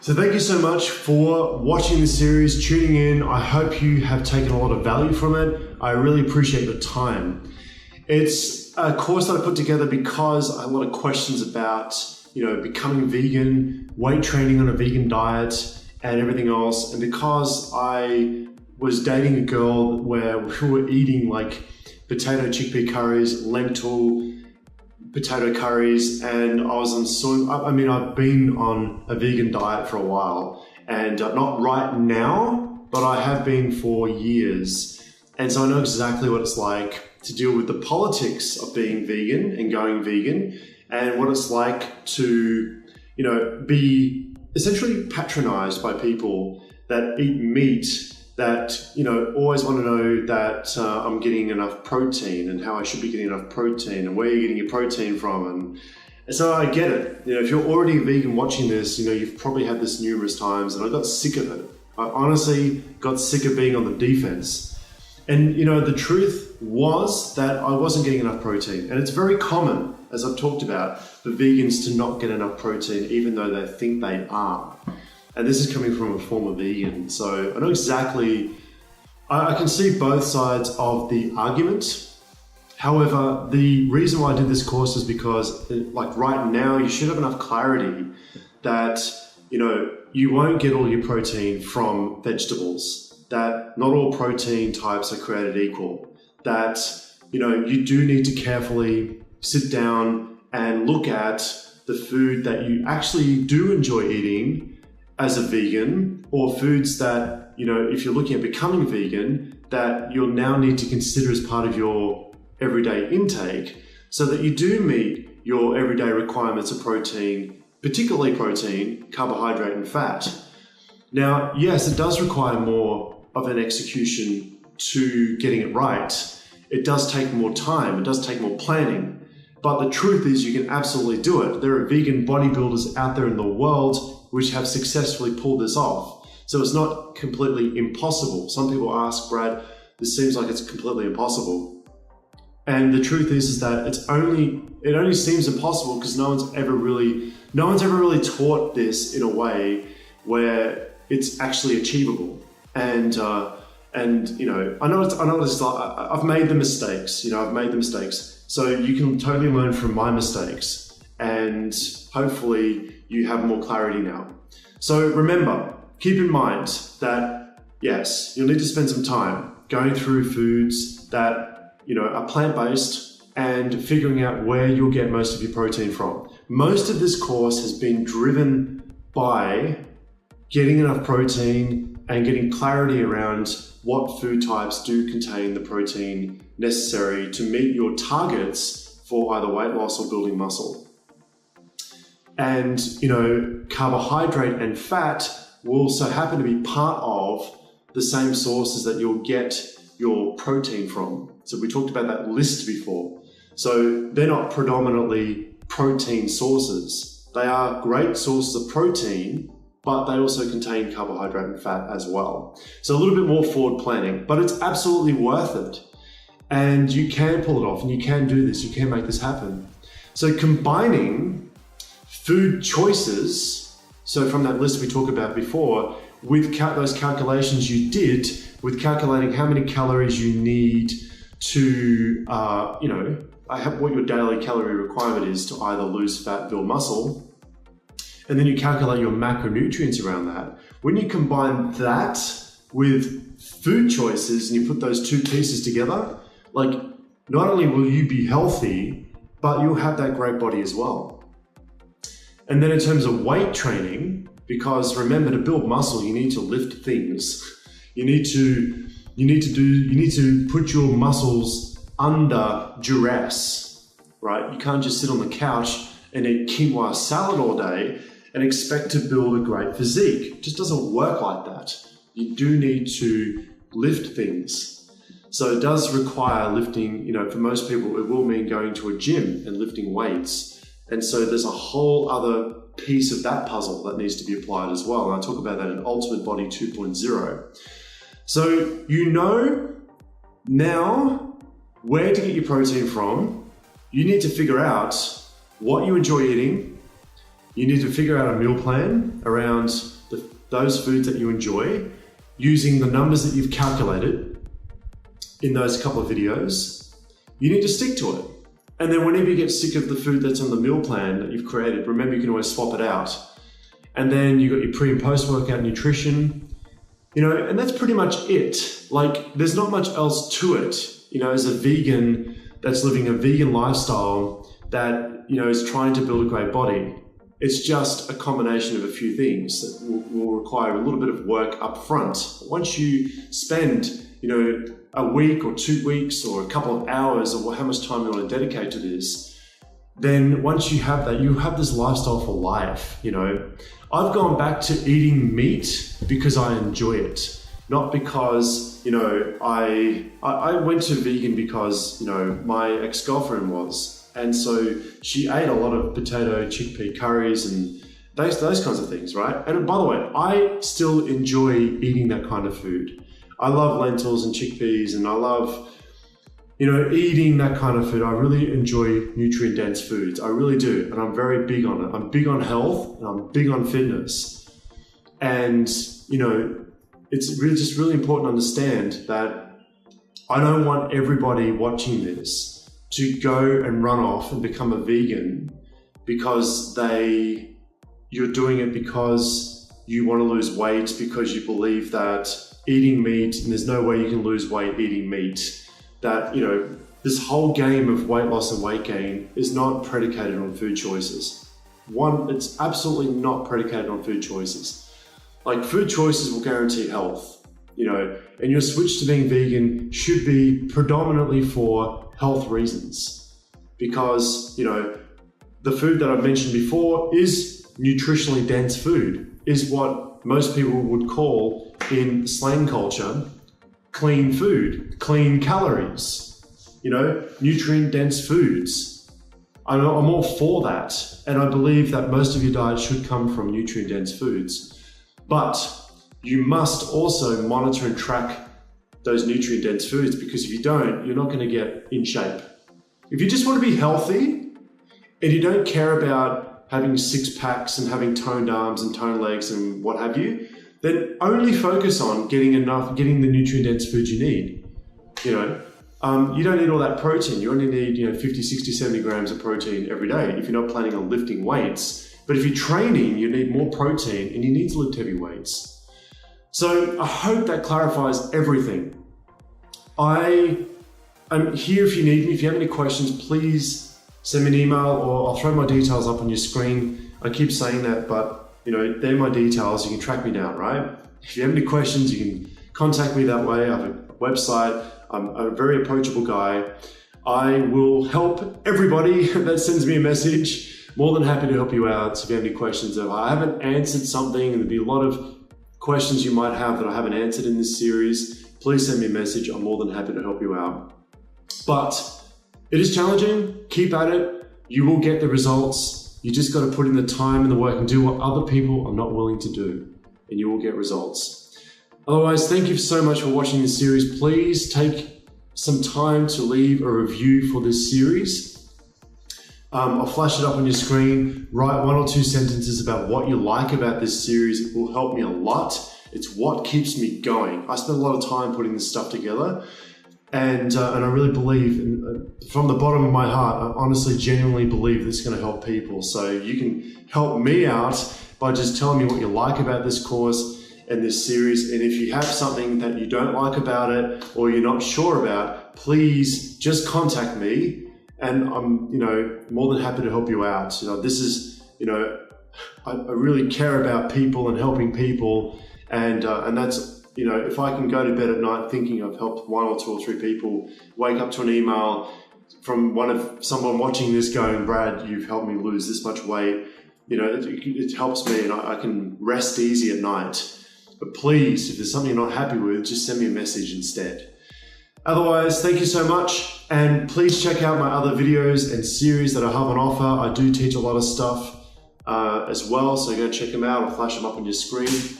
So thank you so much for watching this series, tuning in. I hope you have taken a lot of value from it. I really appreciate your time. It's a course that I put together because I have a lot of questions about, becoming vegan, weight training on a vegan diet, and everything else. And because I was dating a girl where we were eating like potato chickpea curries, lentil potato curries, and I was on I've been on a vegan diet for a while, and not right now, but I have been for years. And so I know exactly what it's like to deal with the politics of being vegan and going vegan, and what it's like to, be essentially patronized by people that eat meat that, always want to know that I'm getting enough protein and how I should be getting enough protein and where you're getting your protein from. And so I get it. If you're already a vegan watching this, you've probably had this numerous times, and I got sick of it. I honestly got sick of being on the defense. And, the truth was that I wasn't getting enough protein. And it's very common, as I've talked about, for vegans to not get enough protein, even though they think they are. And this is coming from a former vegan. So I know exactly, I can see both sides of the argument. However, the reason why I did this course is because right now you should have enough clarity that, you won't get all your protein from vegetables, that not all protein types are created equal, that, you do need to carefully sit down and look at the food that you actually do enjoy eating as a vegan, or foods that, if you're looking at becoming vegan, that you'll now need to consider as part of your everyday intake, so that you do meet your everyday requirements of protein, particularly protein, carbohydrate, and fat. Now, yes, it does require more of an execution to getting it right. It does take more time, it does take more planning. But the truth is you can absolutely do it. There are vegan bodybuilders out there in the world which have successfully pulled this off. So it's not completely impossible. Some people ask, Brad, this seems like it's completely impossible. And the truth is that it only seems impossible because no one's ever really taught this in a way where it's actually achievable. And I know it's like, I've made the mistakes. So you can totally learn from my mistakes, and hopefully you have more clarity now. So remember, keep in mind that yes, you'll need to spend some time going through foods that, are plant-based and figuring out where you'll get most of your protein from. Most of this course has been driven by getting enough protein and getting clarity around what food types do contain the protein necessary to meet your targets for either weight loss or building muscle. And, carbohydrate and fat will also happen to be part of the same sources that you'll get your protein from. So we talked about that list before. So they're not predominantly protein sources. They are great sources of protein, but they also contain carbohydrate and fat as well. So a little bit more forward planning, but it's absolutely worth it. And you can pull it off, and you can do this, you can make this happen. So combining food choices, so from that list we talked about before, with those calculations you did, with calculating how many calories you need to, what your daily calorie requirement is to either lose fat, build muscle, and then you calculate your macronutrients around that. When you combine that with food choices and you put those two pieces together, not only will you be healthy, but you'll have that great body as well. And then in terms of weight training, because remember, to build muscle, you need to lift things. You need to put your muscles under duress, right? You can't just sit on the couch and eat quinoa salad all day and expect to build a great physique. It just doesn't work like that. You do need to lift things. So it does require lifting, for most people, it will mean going to a gym and lifting weights. And so there's a whole other piece of that puzzle that needs to be applied as well. And I talk about that in Ultimate Body 2.0. So you know now where to get your protein from. You need to figure out what you enjoy eating, You need to figure out a meal plan around those foods that you enjoy using the numbers that you've calculated in those couple of videos. You need to stick to it. And then whenever you get sick of the food that's on the meal plan that you've created, remember you can always swap it out. And then you've got your pre and post workout nutrition, and that's pretty much it. Like, there's not much else to it, as a vegan that's living a vegan lifestyle that, is trying to build a great body. It's just a combination of a few things that will require a little bit of work up front. Once you spend, a week or 2 weeks or a couple of hours or how much time you want to dedicate to this, then once you have that, you have this lifestyle for life. I've gone back to eating meat because I enjoy it, not because, I went to vegan because, my ex-girlfriend was. And so she ate a lot of potato, chickpea curries and those kinds of things, right? And by the way, I still enjoy eating that kind of food. I love lentils and chickpeas, and I love, eating that kind of food. I really enjoy nutrient-dense foods. I really do, and I'm very big on it. I'm big on health, and I'm big on fitness. And, it's really important to understand that I don't want everybody watching this to go and run off and become a vegan because you're doing it because you want to lose weight, because you believe that eating meat, and there's no way you can lose weight eating meat, that, this whole game of weight loss and weight gain is not predicated on food choices. It's absolutely not predicated on food choices. Like, food choices will guarantee health, and your switch to being vegan should be predominantly for health reasons, because, the food that I've mentioned before is nutritionally dense food, is what most people would call, in slang culture, clean food, clean calories, nutrient-dense foods. I'm all for that, and I believe that most of your diet should come from nutrient-dense foods. But you must also monitor and track those nutrient-dense foods, because if you don't, you're not going to get in shape. If you just want to be healthy and you don't care about having six packs and having toned arms and toned legs and what have you, then only focus on getting the nutrient-dense food you need. You don't need all that protein. You only need 50, 60, 70 grams of protein every day if you're not planning on lifting weights. But if you're training, you need more protein and you need to lift heavy weights. So I hope that clarifies everything. I am here if you need me. If you have any questions, please send me an email, or I'll throw my details up on your screen. I keep saying that, but they're my details. You can track me down, right? If you have any questions, you can contact me that way. I have a website. I'm a very approachable guy. I will help everybody that sends me a message. More than happy to help you out. So if you have any questions, if I haven't answered something, and there'll be a lot of questions you might have that I haven't answered in this series, please send me a message. I'm more than happy to help you out. But it is challenging. Keep at it. You will get the results. You just got to put in the time and the work and do what other people are not willing to do, and you will get results. Otherwise, thank you so much for watching this series. Please take some time to leave a review for this series. I'll flash it up on your screen. Write 1 or 2 sentences about what you like about this series. It will help me a lot. It's what keeps me going. I spend a lot of time putting this stuff together. And I really believe, from the bottom of my heart, I honestly, genuinely believe this is going to help people. So you can help me out by just telling me what you like about this course and this series. And if you have something that you don't like about it or you're not sure about, please just contact me, and I'm, more than happy to help you out. This is, I really care about people and helping people, and that's. If I can go to bed at night thinking I've helped 1 or 2 or 3 people, wake up to an email from someone watching this going, Brad, you've helped me lose this much weight, it helps me, and I can rest easy at night. But please, if there's something you're not happy with, just send me a message instead. Otherwise, thank you so much, and please check out my other videos and series that I have on offer. I do teach a lot of stuff as well, so go check them out. I'll flash them up on your screen.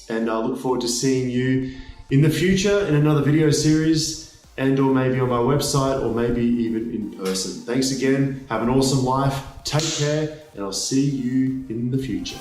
And I look forward to seeing you in the future in another video series, and or maybe on my website, or maybe even in person. Thanks again. Have an awesome life. Take care, and I'll see you in the future.